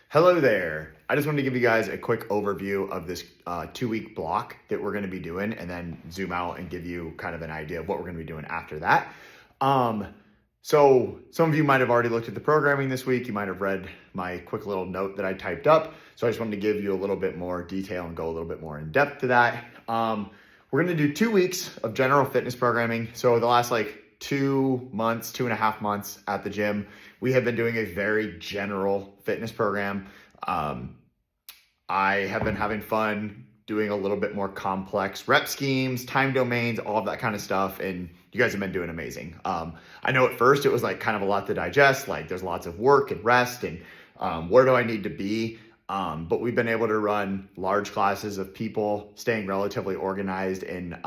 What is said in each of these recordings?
Hello there. I just wanted to give you guys a quick overview of this 2-week block that we're going to be doing and then zoom out and give you kind of an idea of what we're going to be doing after that. So some of you might have already looked at the programming this week. You might have read my quick little note that I typed up. So I just wanted to give you a little bit more detail and go a little bit more in depth to that. We're going to do 2 weeks of general fitness programming. So the last 2.5 months at the gym, we have been doing a very general fitness program. I have been having fun doing a little bit more complex rep schemes, time domains, all of that kind of stuff. And you guys have been doing amazing. I know at first it was kind of a lot to digest. There's lots of work and rest and where do I need to be? But we've been able to run large classes of people staying relatively organized and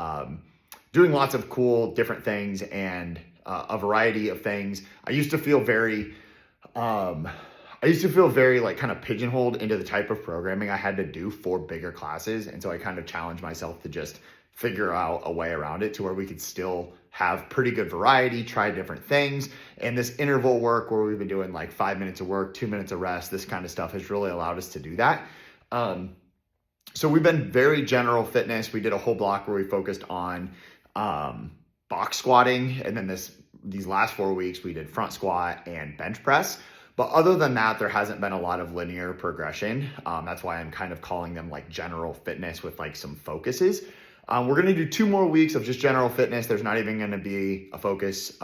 doing lots of cool different things and a variety of things. I used to feel very kind of pigeonholed into the type of programming I had to do for bigger classes. And so I kind of challenged myself to just figure out a way around it to where we could still have pretty good variety, try different things. And this interval work where we've been doing 5 minutes of work, 2 minutes of rest, this kind of stuff has really allowed us to do that. So we've been very general fitness. We did a whole block where we focused on box squatting. And then these last 4 weeks, we did front squat and bench press. But other than that, there hasn't been a lot of linear progression. That's why I'm kind of calling them general fitness with some focuses. We're going to do 2 more weeks of just general fitness. There's not even going to be a focus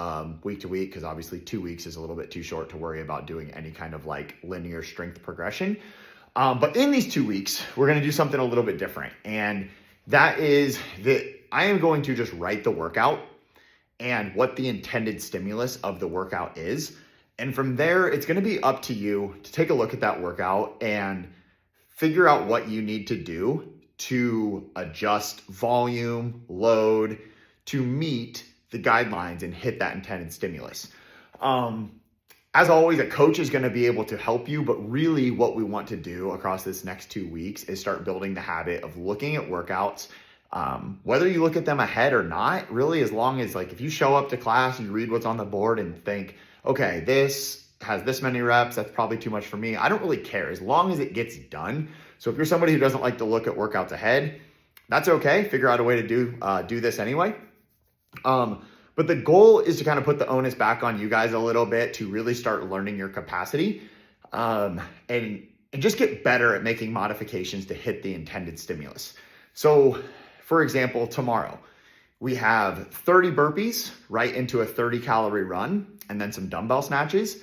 week to week because obviously 2 weeks is a little bit too short to worry about doing any kind of linear strength progression. But in these 2 weeks, we're going to do something a little bit different. And that is that I am going to just write the workout and what the intended stimulus of the workout is. And from there, it's going to be up to you to take a look at that workout and figure out what you need to do to adjust volume, load, to meet the guidelines and hit that intended stimulus. As always, a coach is going to be able to help you, but really what we want to do across this next 2 weeks is start building the habit of looking at workouts. Whether you look at them ahead or not, really, as long as if you show up to class, you read what's on the board and think, okay, this has this many reps, that's probably too much for me. I don't really care as long as it gets done. So if you're somebody who doesn't like to look at workouts ahead, that's okay. Figure out a way to do this anyway. But the goal is to kind of put the onus back on you guys a little bit to really start learning your capacity and just get better at making modifications to hit the intended stimulus. So for example, tomorrow we have 30 burpees right into a 30-calorie run and then some dumbbell snatches.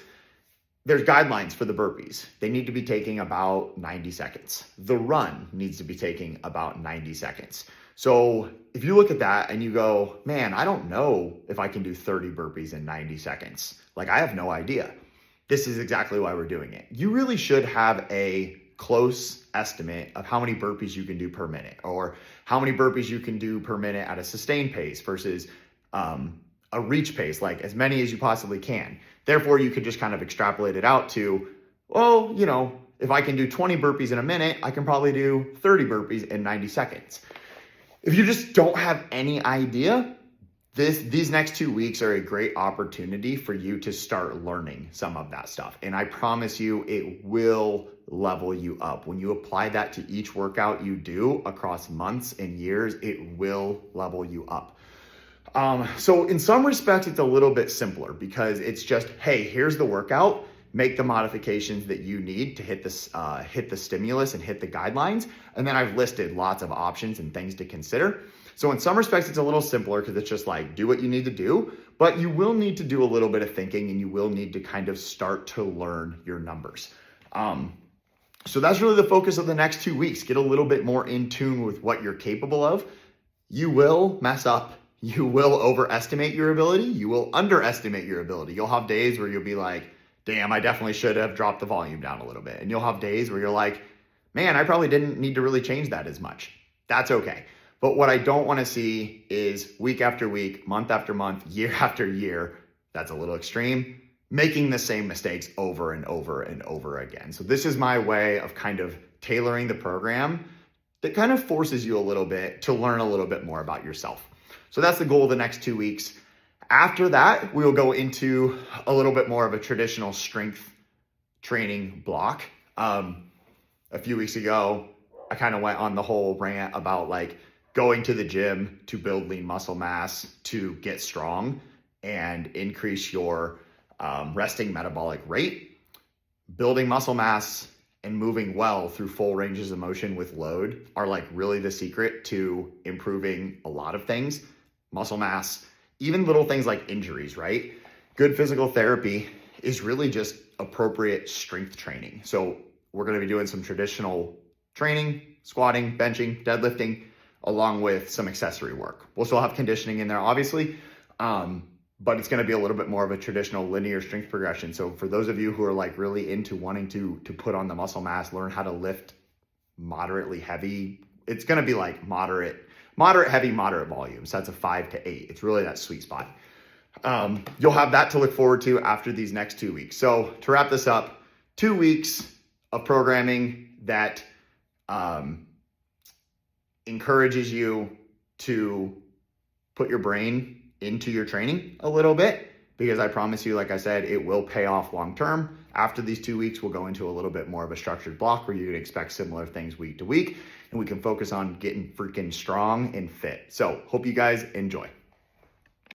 There's guidelines for the burpees. They need to be taking about 90 seconds. The run needs to be taking about 90 seconds. So if you look at that and you go, man, I don't know if I can do 30 burpees in 90 seconds. I have no idea. This is exactly why we're doing it. You really should have a close estimate of how many burpees you can do per minute or how many burpees you can do per minute at a sustained pace versus a reach pace, as many as you possibly can. Therefore, you could just kind of extrapolate it out to, if I can do 20 burpees in a minute, I can probably do 30 burpees in 90 seconds. If you just don't have any idea, these next 2 weeks are a great opportunity for you to start learning some of that stuff. And I promise you, it will level you up. When you apply that to each workout you do across months and years, it will level you up. So in some respects, it's a little bit simpler because it's just, hey, here's the workout, make the modifications that you need to hit the stimulus and hit the guidelines. And then I've listed lots of options and things to consider. So in some respects, it's a little simpler because it's just do what you need to do, but you will need to do a little bit of thinking and you will need to kind of start to learn your numbers. So that's really the focus of the next 2 weeks. Get a little bit more in tune with what you're capable of. You will mess up. You will overestimate your ability. You will underestimate your ability. You'll have days where you'll be like, damn, I definitely should have dropped the volume down a little bit. And you'll have days where you're like, man, I probably didn't need to really change that as much. That's okay. But what I don't want to see is week after week, month after month, year after year, that's a little extreme, making the same mistakes over and over and over again. So this is my way of kind of tailoring the program that kind of forces you a little bit to learn a little bit more about yourself. So that's the goal of the next 2 weeks. After that, we will go into a little bit more of a traditional strength training block. A few weeks ago, I kind of went on the whole rant about like going to the gym to build lean muscle mass, to get strong and increase your resting metabolic rate. Building muscle mass and moving well through full ranges of motion with load are like really the secret to improving a lot of things. Muscle mass, even little things like injuries, right? Good physical therapy is really just appropriate strength training. So we're going to be doing some traditional training, squatting, benching, deadlifting, along with some accessory work. We'll still have conditioning in there, obviously, but it's going to be a little bit more of a traditional linear strength progression. So for those of you who are like really into wanting to put on the muscle mass, learn how to lift moderately heavy, it's going to be like moderate heavy, moderate volumes. So that's a 5 to 8. It's really that sweet spot. You'll have that to look forward to after these next 2 weeks. So to wrap this up, 2 weeks of programming that encourages you to put your brain into your training a little bit, because I promise you, like I said, it will pay off long term. After these 2 weeks, we'll go into a little bit more of a structured block where you can expect similar things week to week, and we can focus on getting freaking strong and fit. So hope you guys enjoy.